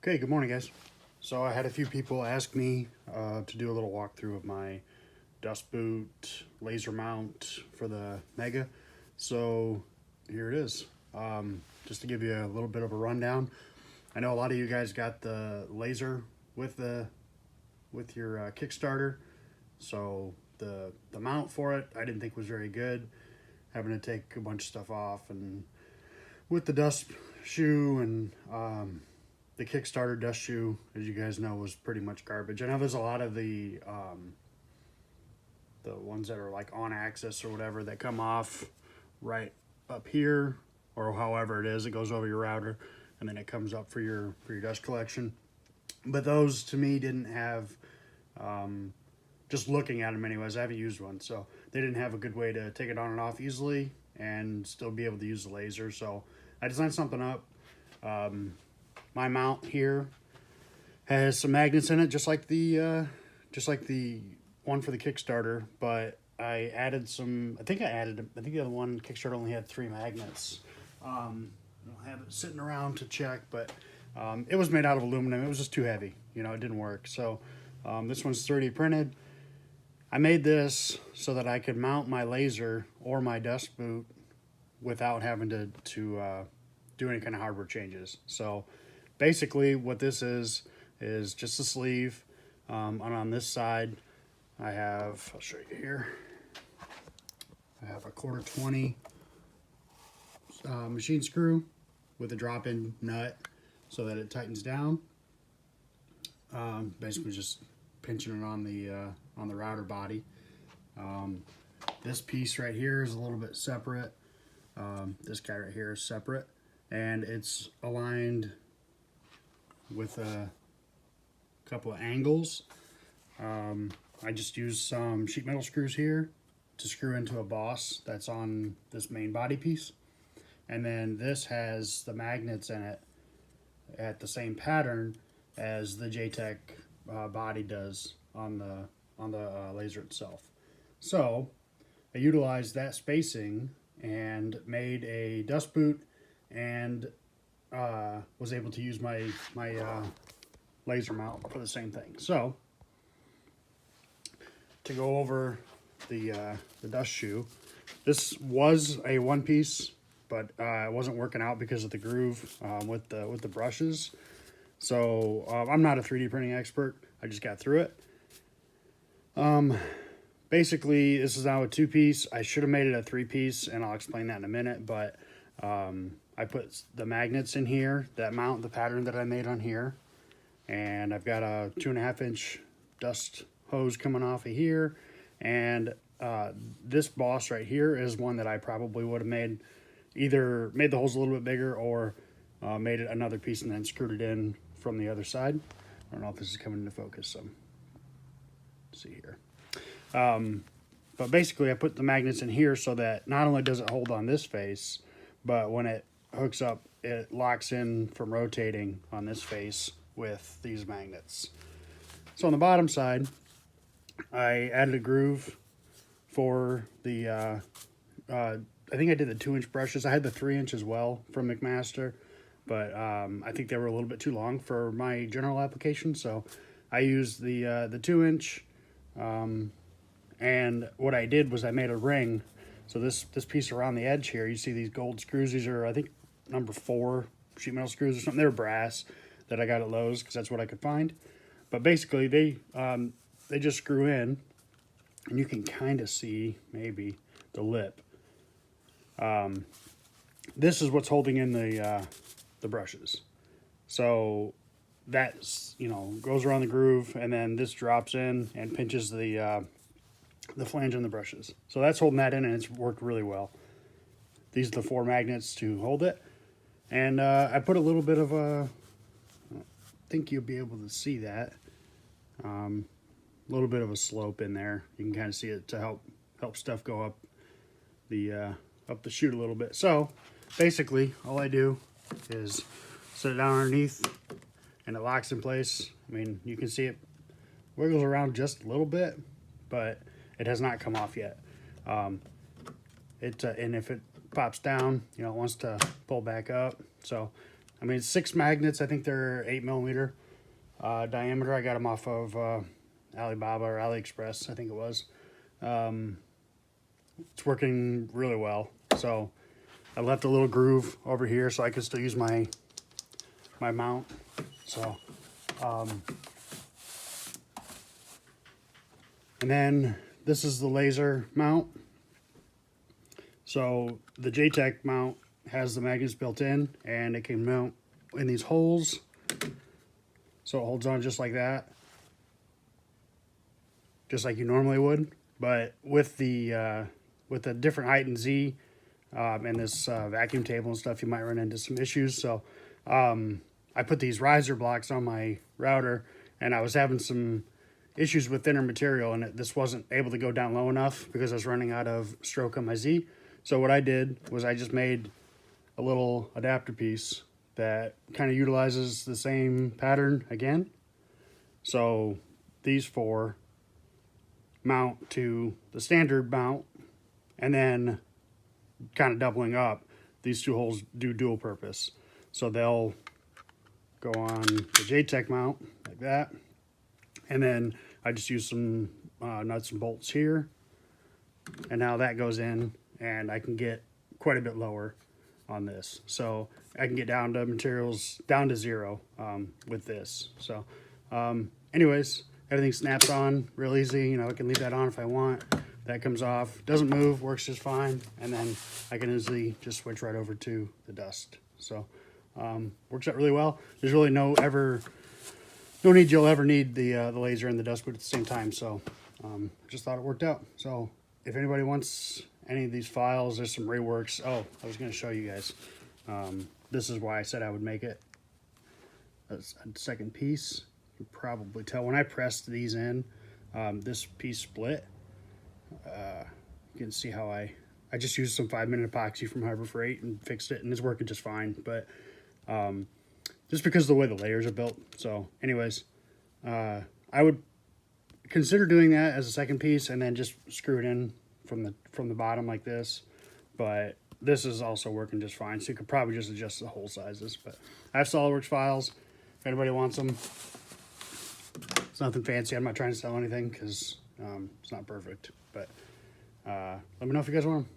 Okay, good morning, guys. So I had a few people ask me to do a little walkthrough of my dust boot laser mount for the Mega. So here it is. Just to give you a little bit of a rundown. I know a lot of you guys got the laser with your Kickstarter. So the mount for it I didn't think was very good. Having to take a bunch of stuff off and with the dust shoe and the Kickstarter dust shoe, as you guys know, was pretty much garbage. I know there's a lot of the ones that are like on axis or whatever that come off right up here, or however it is, it goes over your router, and then it comes up for your dust collection. But those to me didn't have, just looking at them anyways, I haven't used one, so they didn't have a good way to take it on and off easily and still be able to use the laser. So I designed something up. My mount here has some magnets in it, just like the one for the Kickstarter. But I added some. I think the other one Kickstarter only had 3 magnets. I don't have it sitting around to check, but it was made out of aluminum. It was just too heavy. You know, it didn't work. So this one's 3D printed. I made this so that I could mount my laser or my dust boot without having to do any kind of hardware changes. So basically what this is just a sleeve. And on this side I'll show you here, I have a 1/4 20 machine screw with a drop-in nut so that it tightens down. Basically just pinching it on the router body. This piece right here is a little bit separate. This guy right here is separate, and it's aligned with a couple of angles. I just used some sheet metal screws here to screw into a boss that's on this main body piece, and then this has the magnets in it at the same pattern as the JTech body does on the laser itself. So I utilized that spacing and made a dust boot, and was able to use my laser mount for the same thing. So to go over the dust shoe, this was a one piece, but it wasn't working out because of the groove with the brushes. So I'm not a 3D printing expert. I just got through it. Basically, this is now a 2-piece. I should have made it a 3-piece, and I'll explain that in a minute. But I put the magnets in here that mount the pattern that I made on here, and I've got a 2.5-inch dust hose coming off of here, and this boss right here is one that I probably would have either made the holes a little bit bigger or made it another piece and then screwed it in from the other side. I don't know if this is coming into focus, so let's see here. But basically I put the magnets in here so that not only does it hold on this face, but when it hooks up, it locks in from rotating on this face with these magnets. So on the bottom side, I added a groove for the, I think I did the 2-inch brushes. I had the 3-inch as well from McMaster, but I think they were a little bit too long for my general application. So I used the 2-inch, and what I did was I made a ring. So this piece around the edge here, you see these gold screws. These are, I think, number 4 sheet metal screws or something. They're brass that I got at Lowe's because that's what I could find. But basically, they just screw in, and you can kind of see maybe the lip. This is what's holding in the brushes. So that's, goes around the groove, and then this drops in and pinches the flange on the brushes. So that's holding that in, and it's worked really well. These are the 4 magnets to hold it. And I put a little bit of a, I think you'll be able to see that, a little bit of a slope in there. You can kind of see it to help stuff go up the chute a little bit. So basically all I do is set it down underneath, and it locks in place. I mean, you can see it wiggles around just a little bit, but it has not come off yet. And if it pops down, it wants to pull back up. So I mean, it's 6 magnets. I think they're 8mm diameter. I got them off of Alibaba or AliExpress, I think it was. It's working really well. So I left a little groove over here so I can still use my mount. So, and then this is the laser mount. So the JTech mount has the magnets built in, and it can mount in these holes. So it holds on just like that, just like you normally would. But with the different height and Z and this vacuum table and stuff, you might run into some issues. So I put these riser blocks on my router, and I was having some issues with thinner material, and this wasn't able to go down low enough because I was running out of stroke on my Z. So what I did was I just made a little adapter piece that kind of utilizes the same pattern again. So these 4 mount to the standard mount, and then kind of doubling up, these 2 holes do dual purpose. So they'll go on the JTech mount like that, and then I just use some nuts and bolts here, and now that goes in, and I can get quite a bit lower on this. So I can get down to materials down to 0 with this. So anyways, everything snaps on real easy. You know, I can leave that on if I want. That comes off, doesn't move, works just fine, and then I can easily just switch right over to the dust. So works out really well. There's really no need you'll ever need the laser and the dust boot at the same time. So I just thought it worked out. So if anybody wants any of these files, there's some reworks. Oh, I was going to show you guys. This is why I said I would make it a second piece. You can probably tell when I pressed these in, this piece split. You can see how I just used some 5-minute epoxy from Harbor Freight and fixed it, and it's working just fine. But just because of the way the layers are built. So anyways, I would consider doing that as a second piece and then just screw it in from the bottom like this. But this is also working just fine, so you could probably just adjust the hole sizes. But I have SolidWorks files if anybody wants them. It's nothing fancy. I'm not trying to sell anything because it's not perfect. But let me know if you guys want them.